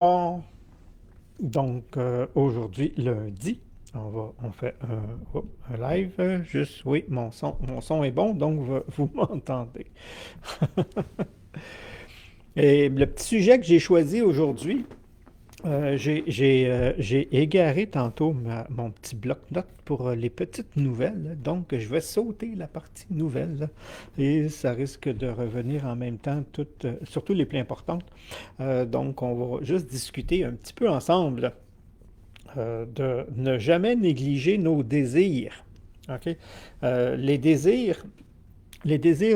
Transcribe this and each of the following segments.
Bon, donc aujourd'hui, lundi, on fait un live. Juste, oui, mon son est bon, donc vous m'entendez. Et le petit sujet que j'ai choisi aujourd'hui, j'ai égaré tantôt mon petit bloc-notes pour les petites nouvelles. Donc, je vais sauter la partie nouvelles là, et ça risque de revenir en même temps, surtout les plus importantes. Donc, on va juste discuter un petit peu ensemble de ne jamais négliger nos désirs. OK? Les désirs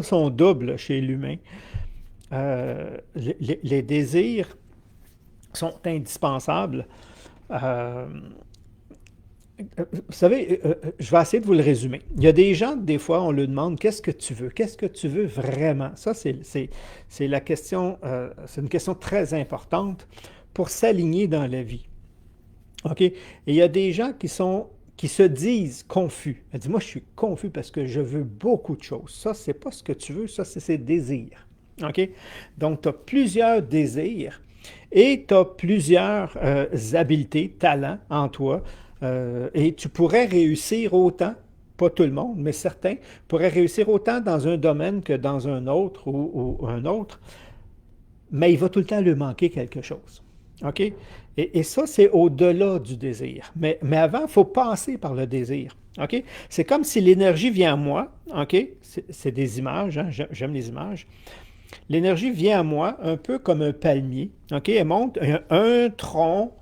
sont doubles chez l'humain. Les désirs sont indispensables. Euh, Vous savez, je vais essayer de vous le résumer. Il y a des gens, des fois, on leur demande qu'est-ce que tu veux? Qu'est-ce que tu veux vraiment? Ça, c'est la question, c'est une question très importante pour s'aligner dans la vie. OK? Et il y a des gens qui se disent confus. Elle dit, moi, je suis confus parce que je veux beaucoup de choses. Ça, c'est pas ce que tu veux, ça, c'est ses désirs. OK? Donc, tu as plusieurs désirs et tu as plusieurs habiletés, talents en toi. Et tu pourrais réussir autant, pas tout le monde, mais certains pourraient réussir autant dans un domaine que dans un autre ou un autre, mais il va tout le temps lui manquer quelque chose. OK? Et ça, c'est au-delà du désir. Mais avant, il faut passer par le désir. OK? C'est comme si l'énergie vient à moi. OK? C'est des images, hein? J'aime les images. L'énergie vient à moi un peu comme un palmier. OK? Elle monte un tronc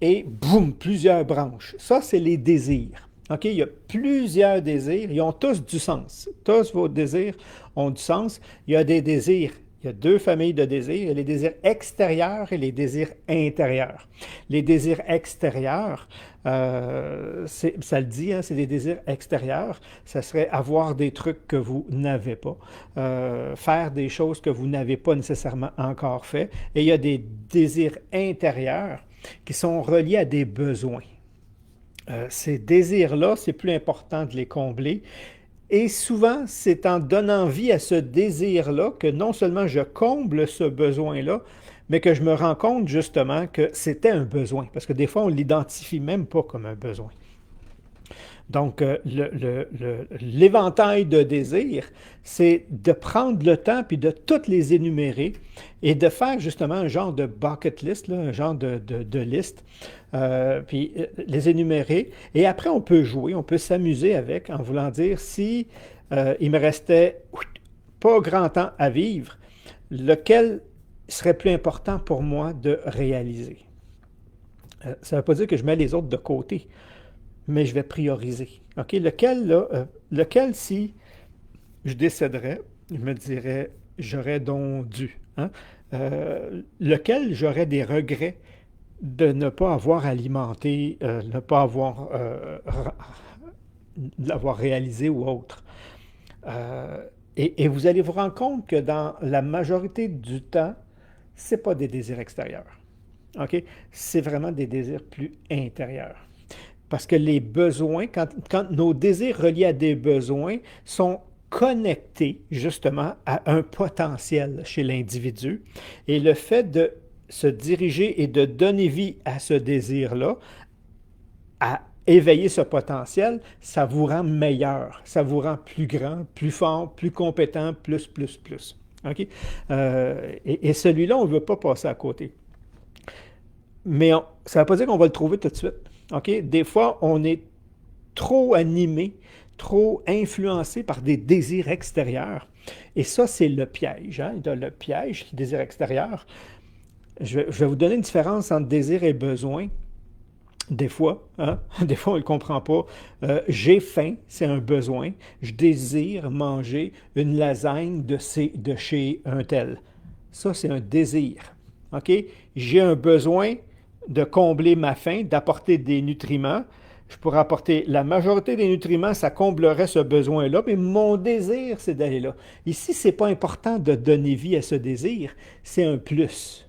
et boum, plusieurs branches. Ça, c'est les désirs. OK? Il y a plusieurs désirs. Ils ont tous du sens. Tous vos désirs ont du sens. Il y a des désirs. Il y a deux familles de désirs. Il y a les désirs extérieurs et les désirs intérieurs. Les désirs extérieurs, ça le dit, hein, c'est des désirs extérieurs. Ça serait avoir des trucs que vous n'avez pas, faire des choses que vous n'avez pas nécessairement encore fait. Et il y a des désirs intérieurs qui sont reliés à des besoins. Ces désirs-là, c'est plus important de les combler. Et souvent, c'est en donnant vie à ce désir-là que non seulement je comble ce besoin-là, mais que je me rends compte justement que c'était un besoin. Parce que des fois, on ne l'identifie même pas comme un besoin. Donc, l'éventail de désirs, c'est de prendre le temps puis de toutes les énumérer et de faire justement un genre de bucket list, là, un genre de liste, puis les énumérer. Et après, on peut jouer, on peut s'amuser avec en voulant dire si il me restait pas grand temps à vivre, lequel serait plus important pour moi de réaliser. Ça ne veut pas dire que je mets les autres de côté, mais je vais prioriser. OK? Lequel, si je décéderais, je me dirais, j'aurais donc dû. Hein? Lequel j'aurais des regrets de ne pas avoir alimenté, ne pas l'avoir réalisé ou autre. Euh, et vous allez vous rendre compte que dans la majorité du temps, ce n'est pas des désirs extérieurs. OK? C'est vraiment des désirs plus intérieurs. Parce que les besoins, quand nos désirs reliés à des besoins sont connectés justement à un potentiel chez l'individu, et le fait de se diriger et de donner vie à ce désir-là, à éveiller ce potentiel, ça vous rend meilleur, ça vous rend plus grand, plus fort, plus compétent, plus, plus, plus. OK? Et celui-là, on ne veut pas passer à côté. Mais ça ne veut pas dire qu'on va le trouver tout de suite. OK? Des fois, on est trop animé, trop influencé par des désirs extérieurs. Et ça, c'est le piège. Hein? Le piège, le désir extérieur. Je vais vous donner une différence entre désir et besoin. Des fois, hein? Des fois, on ne le comprend pas. J'ai faim, c'est un besoin. Je désire manger une lasagne de chez un tel. Ça, c'est un désir. OK? J'ai un besoin de combler ma faim, d'apporter des nutriments. Je pourrais apporter la majorité des nutriments, ça comblerait ce besoin-là, mais mon désir, c'est d'aller là. Ici, ce n'est pas important de donner vie à ce désir, c'est un plus.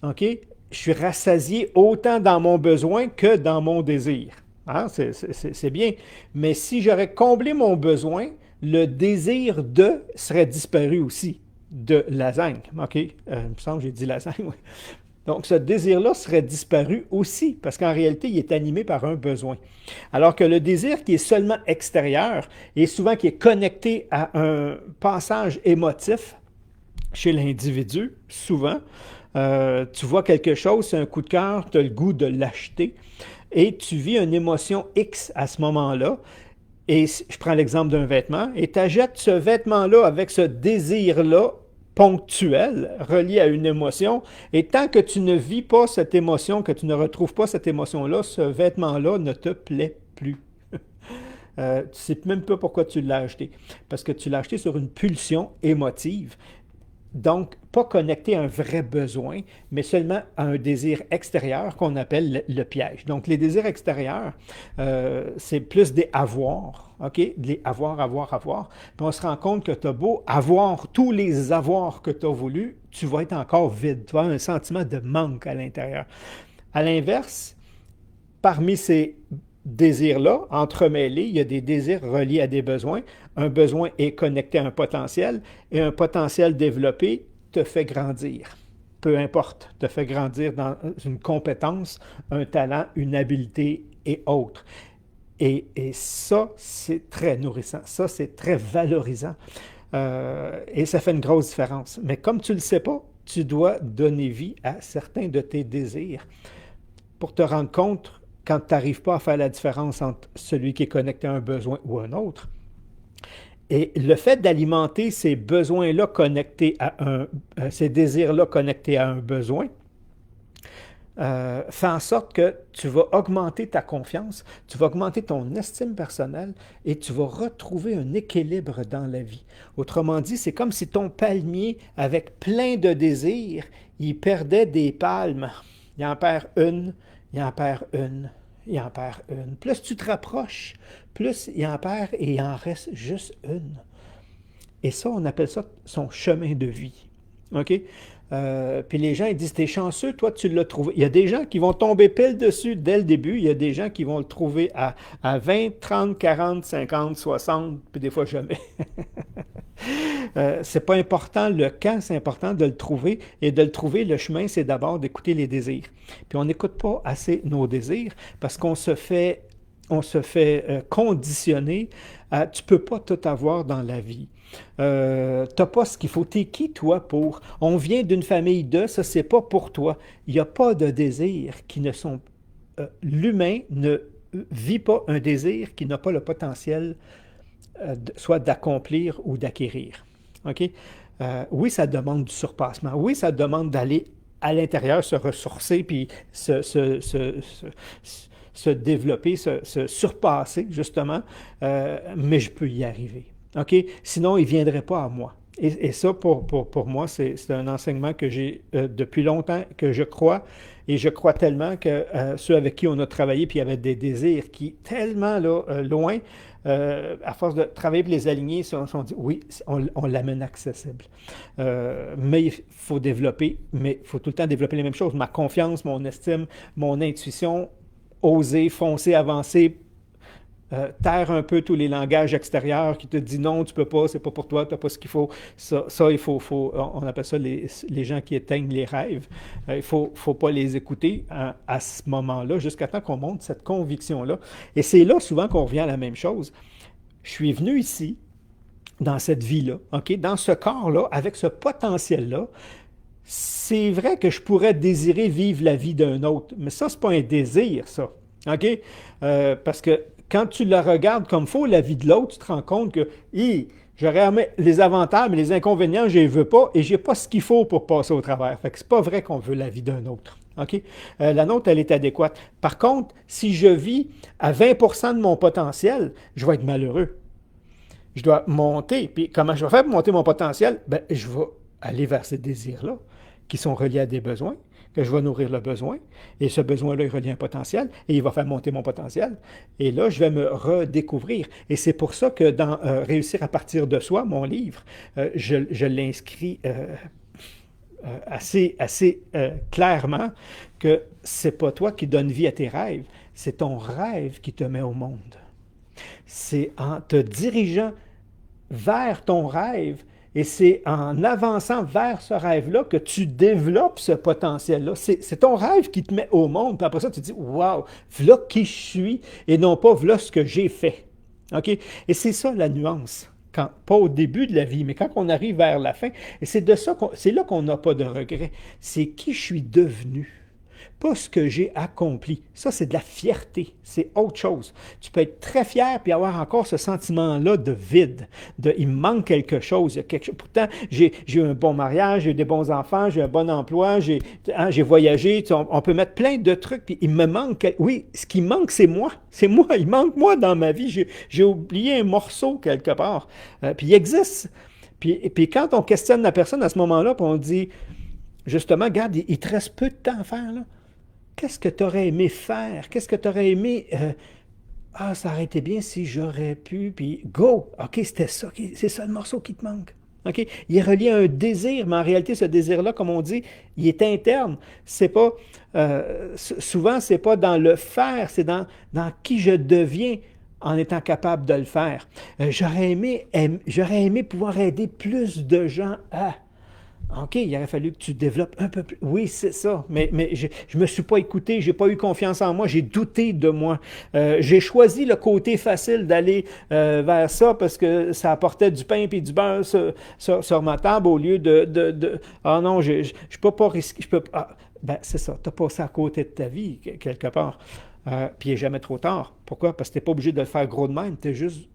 OK? Je suis rassasié autant dans mon besoin que dans mon désir. Hein? C'est bien. Mais si j'aurais comblé mon besoin, le désir de serait disparu aussi de lasagne. OK? Il me semble que j'ai dit lasagne, oui. Donc, ce désir-là serait disparu aussi, parce qu'en réalité, il est animé par un besoin. Alors que le désir qui est seulement extérieur, et souvent qui est connecté à un passage émotif chez l'individu, souvent, tu vois quelque chose, c'est un coup de cœur, tu as le goût de l'acheter, et tu vis une émotion X à ce moment-là, et je prends l'exemple d'un vêtement, et tu achètes ce vêtement-là avec ce désir-là ponctuel, relié à une émotion, et tant que tu ne vis pas cette émotion, que tu ne retrouves pas cette émotion-là, ce vêtement-là ne te plaît plus. Tu ne sais même pas pourquoi tu l'as acheté, parce que tu l'as acheté sur une pulsion émotive. Donc, pas connecté à un vrai besoin, mais seulement à un désir extérieur qu'on appelle le piège. Donc, les désirs extérieurs, c'est plus des avoirs, OK? Des avoir, avoir, avoir. Puis on se rend compte que tu as beau avoir tous les avoirs que tu as voulu, tu vas être encore vide. Tu vas avoir un sentiment de manque à l'intérieur. À l'inverse, parmi ces désirs-là, entremêlés, il y a des désirs reliés à des besoins. Un besoin est connecté à un potentiel et un potentiel développé te fait grandir. Peu importe, te fait grandir dans une compétence, un talent, une habileté et autres. Et ça, c'est très nourrissant. Ça, c'est très valorisant. Et ça fait une grosse différence. Mais comme tu ne le sais pas, tu dois donner vie à certains de tes désirs pour te rendre compte quand tu n'arrives pas à faire la différence entre celui qui est connecté à un besoin ou un autre. Et le fait d'alimenter ces besoins-là connectés à ces désirs-là connectés à un besoin, fait en sorte que tu vas augmenter ta confiance, tu vas augmenter ton estime personnelle et tu vas retrouver un équilibre dans la vie. Autrement dit, c'est comme si ton palmier, avec plein de désirs, il perdait des palmes. Il en perd une, il en perd une, il en perd une. Plus tu te rapproches, plus il en perd et il en reste juste une. Et ça, on appelle ça son chemin de vie. OK? Puis les gens, ils disent, t'es chanceux, toi, tu l'as trouvé. Il y a des gens qui vont tomber pile dessus dès le début. Il y a des gens qui vont le trouver à 20, 30, 40, 50, 60, puis des fois jamais. C'est pas important le quand, c'est important de le trouver. Et de le trouver, le chemin, c'est d'abord d'écouter les désirs. Puis on n'écoute pas assez nos désirs parce qu'on se fait conditionner à tu peux pas tout avoir dans la vie. T'as pas ce qu'il faut. T'es qui, toi, pour? On vient d'une famille de, ça, c'est pas pour toi. Il n'y a pas de désirs qui ne sont... l'humain ne vit pas un désir qui n'a pas le potentiel soit d'accomplir ou d'acquérir. OK? Oui, ça demande du surpassement. Oui, ça demande d'aller à l'intérieur, se ressourcer, puis se développer, se surpasser, justement, mais je peux y arriver. OK? Sinon, il ne viendrait pas à moi. Et ça, pour moi, c'est un enseignement que j'ai depuis longtemps, que je crois, et je crois tellement que ceux avec qui on a travaillé, puis il y avait des désirs qui, tellement là, loin, à force de travailler pour les aligner, on s'est dit, oui, on l'amène accessible. Mais il faut développer, mais il faut tout le temps développer les mêmes choses. Ma confiance, mon estime, mon intuition, oser, foncer, avancer, taire un peu tous les langages extérieurs qui te disent non, tu peux pas, c'est pas pour toi, tu n'as pas ce qu'il faut. Ça il on appelle ça les gens qui éteignent les rêves. Il ne faut pas les écouter à ce moment-là, jusqu'à temps qu'on monte cette conviction-là. Et c'est là souvent qu'on revient à la même chose. Je suis venu ici, dans cette vie-là, OK, dans ce corps-là, avec ce potentiel-là. C'est vrai que je pourrais désirer vivre la vie d'un autre, mais ça, c'est pas un désir, ça. OK? Parce que quand tu la regardes comme il faut, la vie de l'autre, tu te rends compte que j'aurais aimé les avantages, mais les inconvénients, je ne les veux pas et je n'ai pas ce qu'il faut pour passer au travers. Fait que c'est pas vrai qu'on veut la vie d'un autre. OK? La nôtre, elle est adéquate. Par contre, si je vis à 20% de mon potentiel, je vais être malheureux. Je dois monter. Puis comment je vais faire pour monter mon potentiel? Ben, je vais aller vers ces désirs-là qui sont reliés à des besoins, que je vais nourrir le besoin, et ce besoin-là est relié à un potentiel, et il va faire monter mon potentiel. Et là, je vais me redécouvrir. Et c'est pour ça que dans Réussir à partir de soi, mon livre, je l'inscris assez clairement que c'est pas toi qui donnes vie à tes rêves, c'est ton rêve qui te met au monde. C'est en te dirigeant vers ton rêve Et c'est en avançant vers ce rêve-là que tu développes ce potentiel-là. C'est ton rêve qui te met au monde. Puis après ça, tu te dis, waouh, voilà qui je suis et non pas voilà ce que j'ai fait. OK? Et c'est ça la nuance. Quand, pas au début de la vie, mais quand on arrive vers la fin. Et c'est là qu'on n'a pas de regret. C'est qui je suis devenu. Pas ce que j'ai accompli. Ça, c'est de la fierté. C'est autre chose. Tu peux être très fier puis avoir encore ce sentiment-là de vide. Il me manque quelque chose. Il y a quelque chose. Pourtant, j'ai eu un bon mariage, j'ai eu des bons enfants, j'ai un bon emploi, j'ai voyagé. On peut mettre plein de trucs. Puis il me manque. Oui, ce qui manque, c'est moi. C'est moi. Il manque moi dans ma vie. J'ai oublié un morceau quelque part. Puis il existe. Puis quand on questionne la personne à ce moment-là, puis on dit, justement, regarde, il te reste peu de temps à faire, là. Qu'est-ce que tu aurais aimé faire? Qu'est-ce que tu aurais aimé... ça aurait été bien si j'aurais pu, puis go! OK, c'était ça, c'est ça le morceau qui te manque. OK? Il est relié à un désir, mais en réalité, ce désir-là, comme on dit, il est interne. C'est pas... souvent, c'est pas dans le faire, c'est dans qui je deviens en étant capable de le faire. J'aurais aimé pouvoir aider plus de gens à... OK, il aurait fallu que tu développes un peu plus. Oui, c'est ça, mais je ne me suis pas écouté, je n'ai pas eu confiance en moi, j'ai douté de moi. J'ai choisi le côté facile d'aller vers ça parce que ça apportait du pain et du beurre sur ma table au lieu ah non, je ne peux pas risquer. Ben, c'est ça, tu as passé à côté de ta vie, quelque part. Puis il n'est jamais trop tard. Pourquoi? Parce que tu n'es pas obligé de le faire gros de même, tu as juste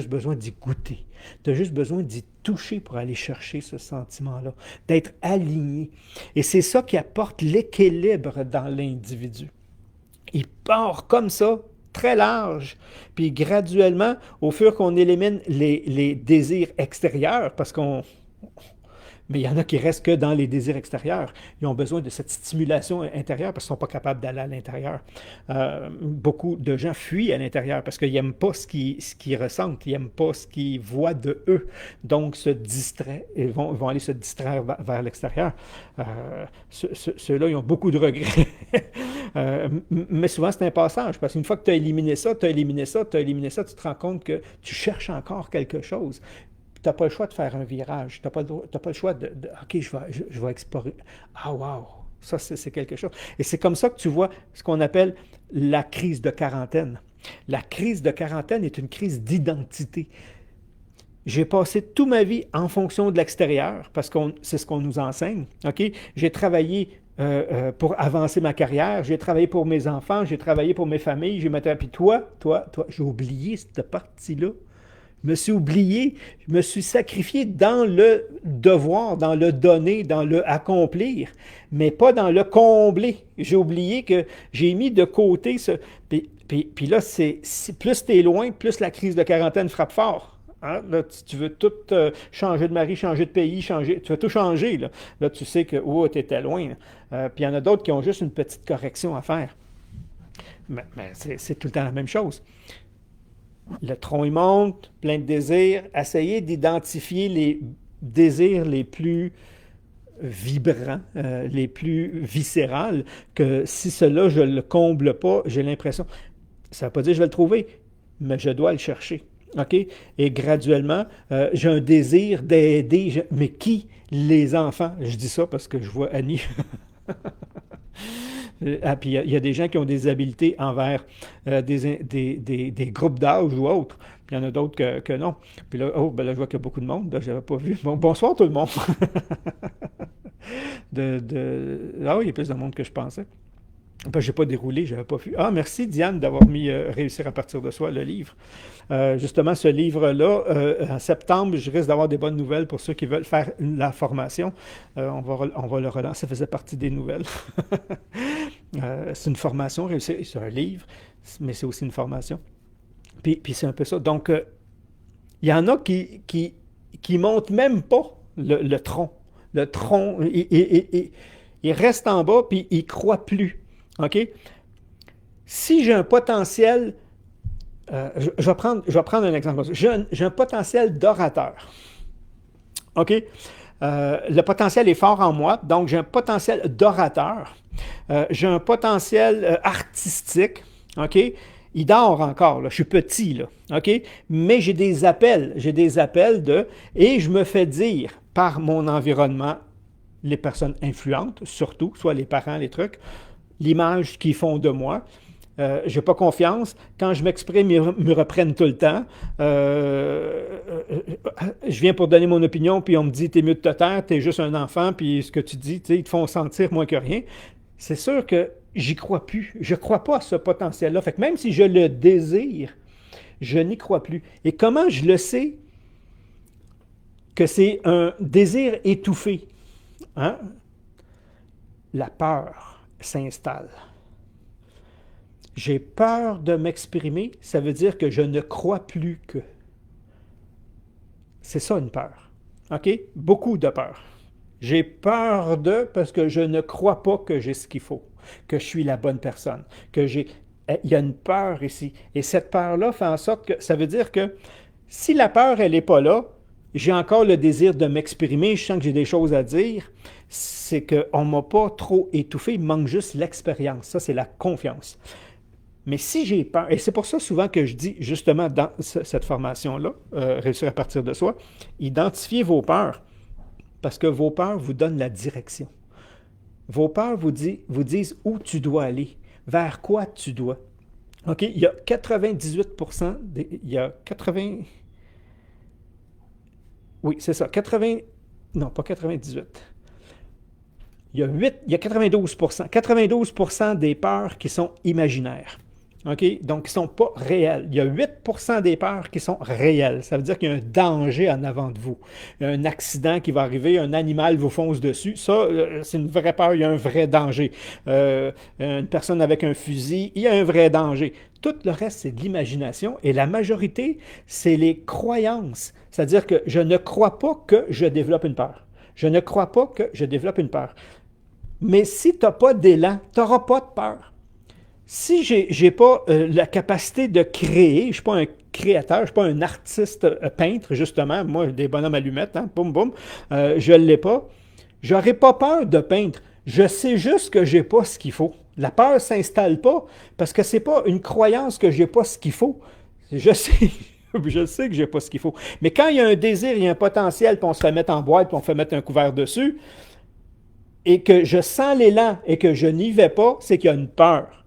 besoin d'y goûter. Tu as juste besoin d'y toucher pour aller chercher ce sentiment-là, d'être aligné. Et c'est ça qui apporte l'équilibre dans l'individu. Il part comme ça, très large, puis graduellement, au fur qu'on élimine les désirs extérieurs, parce qu'on... Mais il y en a qui restent que dans les désirs extérieurs. Ils ont besoin de cette stimulation intérieure parce qu'ils ne sont pas capables d'aller à l'intérieur. Beaucoup de gens fuient à l'intérieur parce qu'ils n'aiment pas ce qu'ils ressentent, ils n'aiment pas ce qu'ils voient de eux. Donc, se distraient et vont aller se distraire vers l'extérieur. Ceux-là, ils ont beaucoup de regrets. Mais souvent, c'est un passage parce qu'une fois que tu as éliminé ça, tu as éliminé ça, tu as éliminé ça, tu te rends compte que tu cherches encore quelque chose. Tu n'as pas le choix de faire un virage. Tu n'as pas le choix OK, je vais explorer. Ah, wow! Ça, c'est quelque chose. Et c'est comme ça que tu vois ce qu'on appelle la crise de quarantaine. La crise de quarantaine est une crise d'identité. J'ai passé toute ma vie en fonction de l'extérieur, parce que c'est ce qu'on nous enseigne. OK? J'ai travaillé pour avancer ma carrière, j'ai travaillé pour mes enfants, j'ai travaillé pour mes familles, puis toi, j'ai oublié cette partie-là. Je me suis oublié, je me suis sacrifié dans le devoir, dans le donner, dans le accomplir, mais pas dans le combler. J'ai oublié que j'ai mis de côté ce... Puis là, plus tu es loin, plus la crise de quarantaine frappe fort. Hein? Là, tu veux tout changer de mari, changer de pays, tu veux tout changer. Là tu sais que tu étais loin. Puis il y en a d'autres qui ont juste une petite correction à faire. Mais c'est tout le temps la même chose. Le tronc, il monte, plein de désirs. Essayez d'identifier les désirs les plus vibrants, les plus viscérales, que si cela, je ne le comble pas, j'ai l'impression... Ça ne veut pas dire que je vais le trouver, mais je dois le chercher. OK? Et graduellement, j'ai un désir d'aider. Mais qui? Les enfants. Je dis ça parce que je vois Annie... puis il y a des gens qui ont des habiletés envers des groupes d'âge ou autres. Puis il y en a d'autres que non. Puis là, là, je vois qu'il y a beaucoup de monde. Là, je n'avais pas vu. Bonsoir tout le monde. Ah oui, il y a plus de monde que je pensais. Je n'ai pas déroulé, je n'avais pas vu. Ah, merci Diane d'avoir mis Réussir à partir de soi, le livre. Justement, ce livre-là, en septembre, je risque d'avoir des bonnes nouvelles pour ceux qui veulent faire la formation. On va le relancer, ça faisait partie des nouvelles. C'est une formation, Réussir, c'est un livre, mais c'est aussi une formation. Puis c'est un peu ça. Donc, il y en a qui montent même pas le tronc. Le tronc, il reste en bas, puis il ne croit plus. OK? Si j'ai un potentiel, je vais prendre un exemple. J'ai un potentiel d'orateur. OK? Le potentiel est fort en moi, donc j'ai un potentiel d'orateur. J'ai un potentiel artistique. OK? Il dort encore, là. Je suis petit, là. OK? Mais j'ai des appels et je me fais dire par mon environnement, les personnes influentes, surtout, soit les parents, les trucs, l'image qu'ils font de moi. Je n'ai pas confiance. Quand je m'exprime, ils me reprennent tout le temps. Je viens pour donner mon opinion, puis on me dit, t'es mieux de te taire, t'es juste un enfant, puis ce que tu dis, ils te font sentir moins que rien. C'est sûr que j'y crois plus. Je ne crois pas à ce potentiel-là. Fait que même si je le désire, je n'y crois plus. Et comment je le sais que c'est un désir étouffé? Hein? La peur s'installe. J'ai peur de m'exprimer, ça veut dire que je ne crois plus que. C'est ça une peur. OK? Beaucoup de peur. J'ai peur de parce que je ne crois pas que j'ai ce qu'il faut, que je suis la bonne personne, que j'ai. Il y a une peur ici. Et cette peur-là fait en sorte que ça veut dire que si la peur, elle n'est pas là, j'ai encore le désir de m'exprimer, je sens que j'ai des choses à dire, c'est qu'on ne m'a pas trop étouffé, il manque juste l'expérience. Ça, c'est la confiance. Mais si j'ai peur, et c'est pour ça souvent que je dis justement dans cette formation-là, réussir à partir de soi, identifiez vos peurs, parce que vos peurs vous donnent la direction. Vos peurs vous disent où tu dois aller, vers quoi tu dois. OK? Il y a 98%, il y a 80, oui, c'est ça, 80, non, pas 98. Il y a 92%. 92% des peurs qui sont imaginaires. OK? Donc, qui ne sont pas réels. Il y a 8% des peurs qui sont réelles. Ça veut dire qu'il y a un danger en avant de vous. Il y a un accident qui va arriver, un animal vous fonce dessus. Ça, c'est une vraie peur, il y a un vrai danger. Une personne avec un fusil, il y a un vrai danger. Tout le reste, c'est de l'imagination. Et la majorité, c'est les croyances. C'est-à-dire que je ne crois pas que je développe une peur. Je ne crois pas que je développe une peur. Mais si tu n'as pas d'élan, tu n'auras pas de peur. Si je n'ai pas la capacité de créer, je ne suis pas un créateur, je ne suis pas un artiste peintre, justement, moi, des bonhommes allumettes, hein, boum, boum, je ne l'ai pas, je n'aurai pas peur de peindre. Je sais juste que je n'ai pas ce qu'il faut. La peur ne s'installe pas parce que ce n'est pas une croyance que je n'ai pas ce qu'il faut. Je sais, je sais que je n'ai pas ce qu'il faut. Mais quand il y a un désir, il y a un potentiel, puis on se fait mettre en boîte, puis on fait mettre un couvert dessus, et que je sens l'élan et que je n'y vais pas, c'est qu'il y a une peur.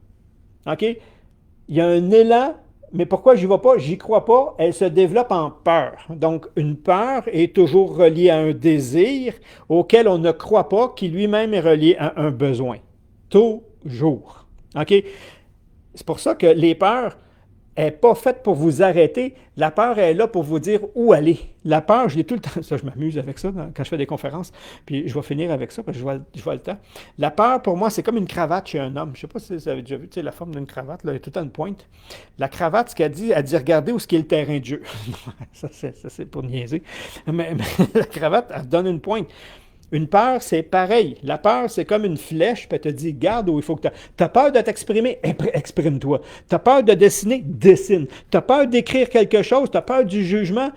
OK? Il y a un élan, mais pourquoi je n'y vais pas? J'y crois pas, elle se développe en peur. Donc, une peur est toujours reliée à un désir auquel on ne croit pas, qui lui-même est relié à un besoin. Toujours. OK? C'est pour ça que les peurs n'est pas faite pour vous arrêter. La peur est là pour vous dire où aller. La peur, je l'ai tout le temps. Ça, je m'amuse avec ça quand je fais des conférences. Puis je vais finir avec ça parce que je vois le temps. La peur, pour moi, c'est comme une cravate chez un homme. Je ne sais pas si vous avez déjà vu la forme d'une cravate. Là, il y a tout le temps une pointe. La cravate, ce qu'elle dit, elle dit regardez où est le terrain de jeu. Ça, c'est pour niaiser. Mais la cravate, elle donne une pointe. Une peur, c'est pareil. La peur, c'est comme une flèche, puis elle te dit, garde où il faut que tu as peur de t'exprimer, exprime-toi. Tu as peur de dessiner, dessine. Tu as peur d'écrire quelque chose, tu as peur du jugement.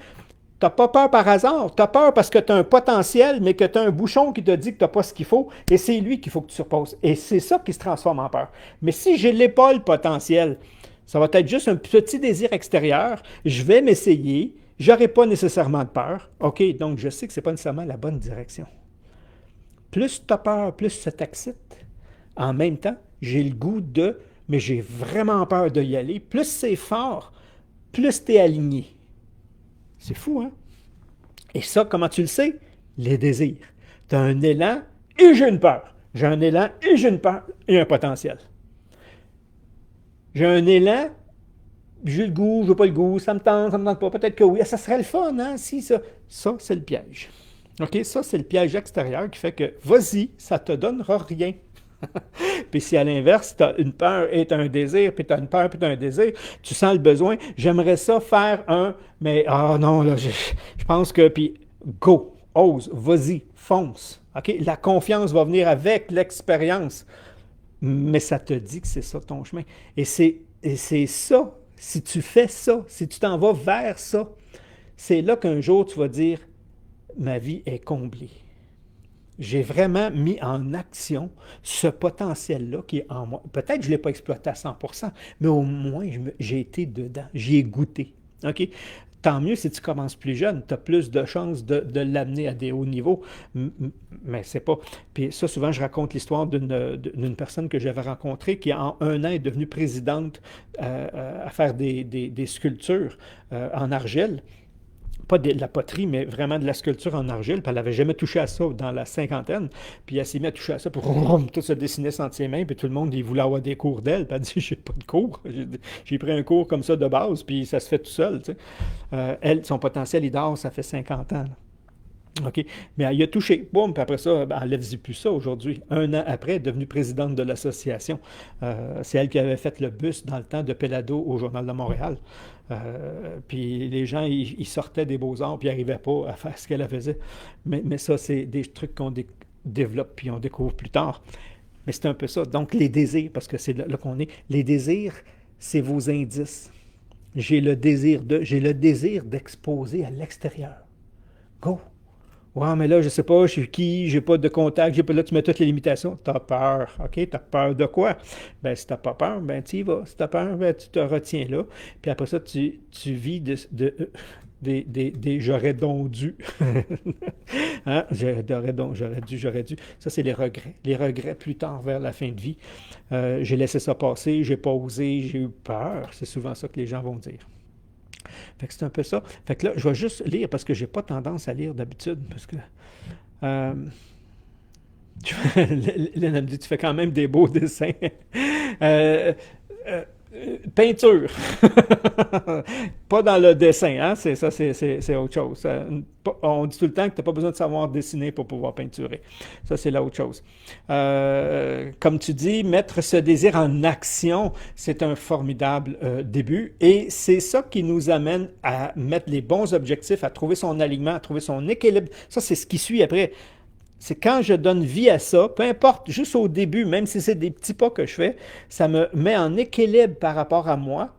Tu n'as pas peur par hasard. Tu as peur parce que tu as un potentiel, mais que tu as un bouchon qui te dit que tu n'as pas ce qu'il faut, et c'est lui qu'il faut que tu surpasses. Et c'est ça qui se transforme en peur. Mais si je n'ai pas le potentiel, ça va être juste un petit désir extérieur, je vais m'essayer, je n'aurai pas nécessairement de peur. OK, donc je sais que ce n'est pas nécessairement la bonne direction. Plus tu as peur, plus ça t'excite. En même temps, j'ai le goût mais j'ai vraiment peur d'y aller. Plus c'est fort, plus tu es aligné. C'est fou, hein? Et ça, comment tu le sais? Les désirs. Tu as un élan et j'ai une peur. J'ai un élan et j'ai une peur et un potentiel. J'ai un élan, j'ai le goût, je n'ai pas le goût, ça me tente pas, peut-être que oui. Ça serait le fun, hein? Si, ça, c'est le piège. OK, ça, c'est le piège extérieur qui fait que, vas-y, ça ne te donnera rien. Puis si à l'inverse, tu as une peur et tu as un désir, puis tu as une peur puis tu as un désir, tu sens le besoin, j'aimerais ça faire mais non, là, je pense que, puis go, ose, vas-y, fonce. OK, la confiance va venir avec l'expérience, mais ça te dit que c'est ça ton chemin. Et c'est ça, si tu fais ça, si tu t'en vas vers ça, c'est là qu'un jour tu vas dire, ma vie est comblée. J'ai vraiment mis en action ce potentiel-là qui est en moi. Peut-être que je ne l'ai pas exploité à 100%, mais au moins, j'ai été dedans, j'y ai goûté. OK? Tant mieux si tu commences plus jeune, tu as plus de chances de l'amener à des hauts niveaux, mais c'est pas. Puis ça, souvent, je raconte l'histoire d'une personne que j'avais rencontrée qui, en un an, est devenue présidente à faire des sculptures en argile. Pas de la poterie, mais vraiment de la sculpture en argile. Puis elle n'avait jamais touché à ça dans la cinquantaine. Puis elle s'est mise à toucher à ça, puis tout se dessinait sans ses mains. Puis tout le monde, il voulait avoir des cours d'elle. Puis elle dit, j'ai pas de cours. J'ai pris un cours comme ça de base, puis ça se fait tout seul. Tu sais. Elle, son potentiel, il dort, ça fait 50 ans. Là. OK. Mais elle y a touché. Boum, puis après ça, ben, elle ne faisait plus ça aujourd'hui. Un an après, elle est devenue présidente de l'association. C'est elle qui avait fait le bus dans le temps de Pelado au Journal de Montréal. Puis les gens, ils sortaient des beaux-arts, puis ils n'arrivaient pas à faire ce qu'elle faisait. Mais ça, c'est des trucs qu'on développe, puis on découvre plus tard. Mais c'est un peu ça. Donc, les désirs, parce que c'est là qu'on est. Les désirs, c'est vos indices. J'ai le désir d'exposer à l'extérieur. Go! Ouais, mais là, je sais pas, je suis qui, j'ai pas de contact, j'ai pas là, tu mets toutes les limitations. T'as peur. OK? T'as peur de quoi? Ben, si t'as pas peur, ben, tu y vas. Si t'as peur, ben, tu te retiens là. Puis après ça, tu vis des j'aurais donc dû. Hein? J'aurais dû. Ça, c'est les regrets. Les regrets plus tard, vers la fin de vie. J'ai laissé ça passer, j'ai pas osé, j'ai eu peur. C'est souvent ça que les gens vont dire. Fait que c'est un peu ça. Fait que là, je vais juste lire parce que j'ai pas tendance à lire d'habitude. Parce que euh, Léna me dit, tu fais quand même des beaux dessins. Euh, euh, Peinture. Pas dans le dessin, hein? C'est ça, c'est autre chose. On dit tout le temps que tu n'as pas besoin de savoir dessiner pour pouvoir peinturer. Ça, c'est l'autre chose. Comme tu dis, mettre ce désir en action, c'est un formidable début. Et c'est ça qui nous amène à mettre les bons objectifs, à trouver son alignement, à trouver son équilibre. Ça, c'est ce qui suit après. C'est quand je donne vie à ça, peu importe, juste au début, même si c'est des petits pas que je fais, ça me met en équilibre par rapport à moi.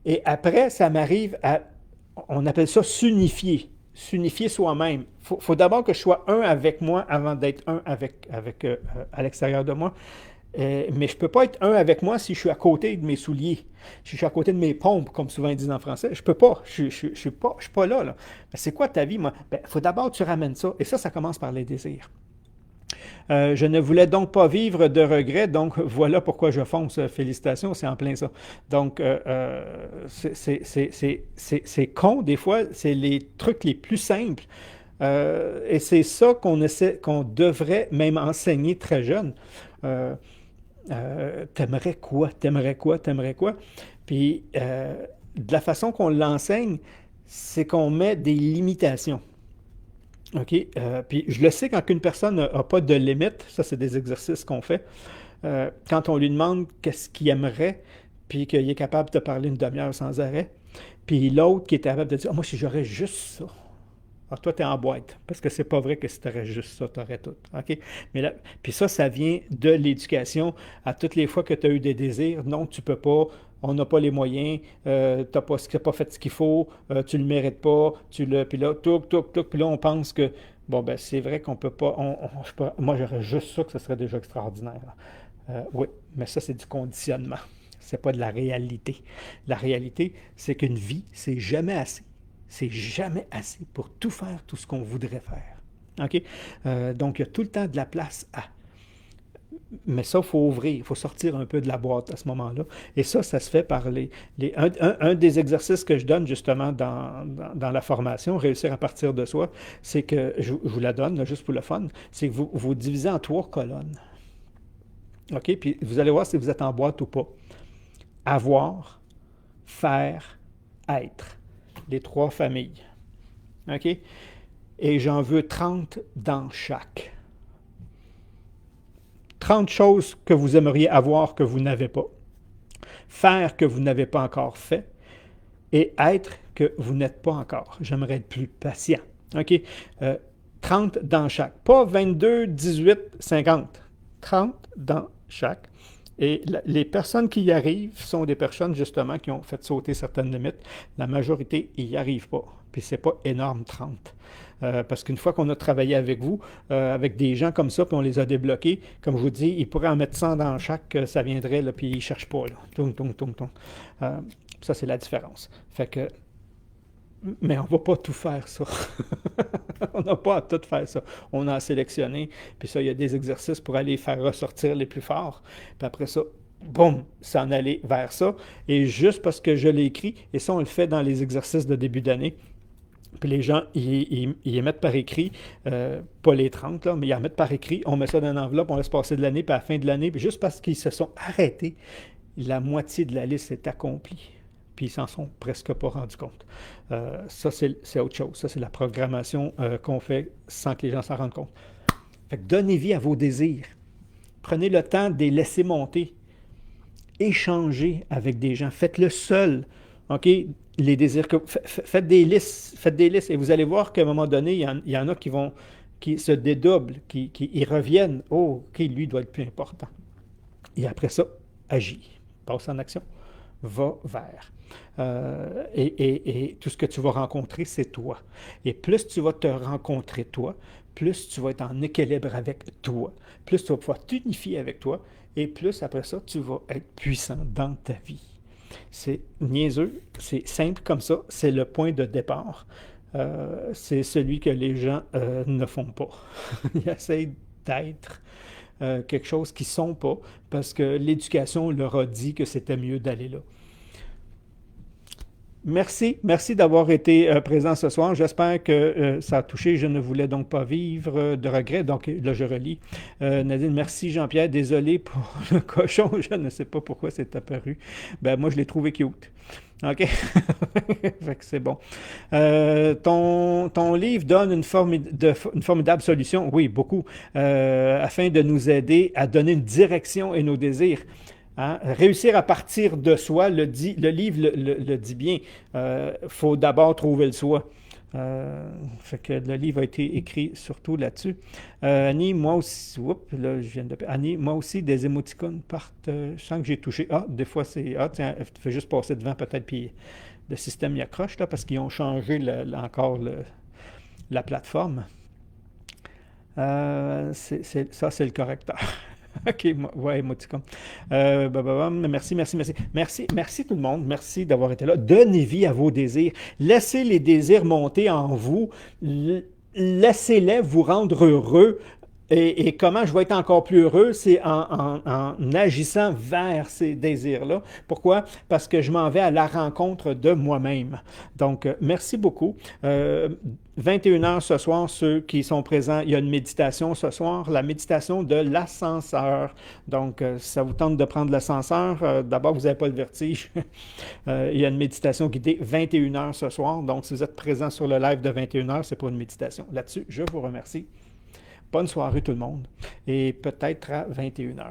Et après, ça m'arrive à, on appelle ça s'unifier soi-même. Faut d'abord que je sois un avec moi avant d'être un à l'extérieur de moi. Mais je ne peux pas être un avec moi si je suis à côté de mes souliers, si je suis à côté de mes pompes, comme souvent ils disent en français. Je ne peux pas. Je suis pas là. Là. Mais c'est quoi ta vie, moi? Il faut d'abord que tu ramènes ça. Et ça commence par les désirs. Je ne voulais donc pas vivre de regrets, donc voilà pourquoi je fonce. Félicitations, c'est en plein ça. Donc, c'est con, des fois, c'est les trucs les plus simples. Et c'est ça qu'on devrait même enseigner très jeune. T'aimerais quoi? T'aimerais quoi? T'aimerais quoi? Puis, de la façon qu'on l'enseigne, c'est qu'on met des limitations. OK? Puis, je le sais quand une personne n'a pas de limite, ça, c'est des exercices qu'on fait. Quand on lui demande qu'est-ce qu'il aimerait, puis qu'il est capable de te parler une demi-heure sans arrêt, puis l'autre qui est capable de dire, ah, moi, si j'aurais juste ça. Alors, toi, tu es en boîte, parce que c'est pas vrai que si tu aurais juste ça, tu aurais tout. OK? Mais là, puis ça vient de l'éducation. À toutes les fois que tu as eu des désirs, non, tu peux pas, on n'a pas les moyens, tu n'as pas fait ce qu'il faut, tu ne le mérites pas, puis là, puis là, on pense que, bon, ben, c'est vrai qu'on peut pas, moi, j'aurais juste ça, que ce serait déjà extraordinaire. Oui, mais ça, c'est du conditionnement. C'est pas de la réalité. La réalité, c'est qu'une vie, c'est jamais assez. C'est jamais assez pour tout faire, tout ce qu'on voudrait faire. OK? Donc, il y a tout le temps de la place à. Mais ça, il faut ouvrir, il faut sortir un peu de la boîte à ce moment-là. Et ça se fait par un des exercices que je donne justement dans la formation, Réussir à partir de soi, c'est que, je vous la donne, là, juste pour le fun, c'est que vous divisez en 3 colonnes. OK? Puis vous allez voir si vous êtes en boîte ou pas. Avoir, faire, être. Les 3 familles. OK? Et j'en veux 30 dans chaque. 30 choses que vous aimeriez avoir que vous n'avez pas. Faire que vous n'avez pas encore fait. Et être que vous n'êtes pas encore. J'aimerais être plus patient. OK? 30 dans chaque. Pas 22, 18, 50. 30 dans chaque. Et les personnes qui y arrivent sont des personnes, justement, qui ont fait sauter certaines limites. La majorité, ils n'y arrivent pas. Puis c'est pas énorme, 30. Parce qu'une fois qu'on a travaillé avec vous, avec des gens comme ça, puis on les a débloqués, comme je vous dis, ils pourraient en mettre 100 dans chaque, ça viendrait, là, puis ils ne cherchent pas, là. Toum, toum, toum, toum. Ça, c'est la différence. Fait que, mais on ne va pas tout faire ça. On n'a pas à tout faire ça. On a sélectionné, puis ça, il y a des exercices pour aller faire ressortir les plus forts. Puis après ça, boum, s'en aller vers ça. Et juste parce que je l'ai écrit, et ça, on le fait dans les exercices de début d'année, puis les gens, ils émettent par écrit, pas les 30, là, mais ils en mettent par écrit. On met ça dans une enveloppe, on laisse passer de l'année, puis à la fin de l'année, puis juste parce qu'ils se sont arrêtés, la moitié de la liste est accomplie. Puis ils s'en sont presque pas rendus compte. Ça, c'est autre chose. Ça, c'est la programmation qu'on fait sans que les gens s'en rendent compte. Fait que donnez vie à vos désirs. Prenez le temps de les laisser monter. Échangez avec des gens. Faites-le seul. OK? Les désirs que faites des listes. Faites des listes. Et vous allez voir qu'à un moment donné, il y en a qui se dédoublent, qui y reviennent. Oh, OK, lui doit être plus important. Et après ça, agis. Passe en action. Va vers. Et tout ce que tu vas rencontrer, c'est toi. Et plus tu vas te rencontrer toi, plus tu vas être en équilibre avec toi, plus tu vas pouvoir t'unifier avec toi, et plus après ça, tu vas être puissant dans ta vie. C'est niaiseux, c'est simple comme ça, c'est le point de départ. C'est celui que les gens ne font pas. Ils essayent d'être quelque chose qu'ils ne sont pas, parce que l'éducation leur a dit que c'était mieux d'aller là. Merci d'avoir été présent ce soir. J'espère que ça a touché. Je ne voulais donc pas vivre de regrets. Donc là, je relis. Nadine, merci Jean-Pierre. Désolé pour le cochon. Je ne sais pas pourquoi c'est apparu. Ben moi, je l'ai trouvé cute. OK? Fait que c'est bon. Ton livre donne une formidable solution. Oui, beaucoup. Afin de nous aider à donner une direction et nos désirs. Hein? Réussir à partir de soi, le livre le dit bien. Faut d'abord trouver le soi. Fait que le livre a été écrit surtout là-dessus. Annie, moi aussi, là, je viens de... Annie, moi aussi, des émoticônes partent. Je sens que j'ai touché. Ah, des fois, c'est. Ah, tiens, tu fais juste passer devant peut-être, puis le système y accroche, là, parce qu'ils ont changé encore la plateforme. Ça, c'est le correcteur. OK, ouais, émoticône. Merci, merci, merci. Merci tout le monde. Merci d'avoir été là. Donnez vie à vos désirs. Laissez les désirs monter en vous. Laissez-les vous rendre heureux. Et comment je vais être encore plus heureux, c'est en agissant vers ces désirs-là. Pourquoi? Parce que je m'en vais à la rencontre de moi-même. Donc, merci beaucoup. 21h ce soir, ceux qui sont présents, il y a une méditation ce soir, la méditation de l'ascenseur. Donc, si ça vous tente de prendre l'ascenseur, d'abord, vous n'avez pas le vertige. Il y a une méditation guidée 21h ce soir. Donc, si vous êtes présent sur le live de 21h, c'est pour une méditation. Là-dessus, je vous remercie. Bonne soirée tout le monde et peut-être à 21h.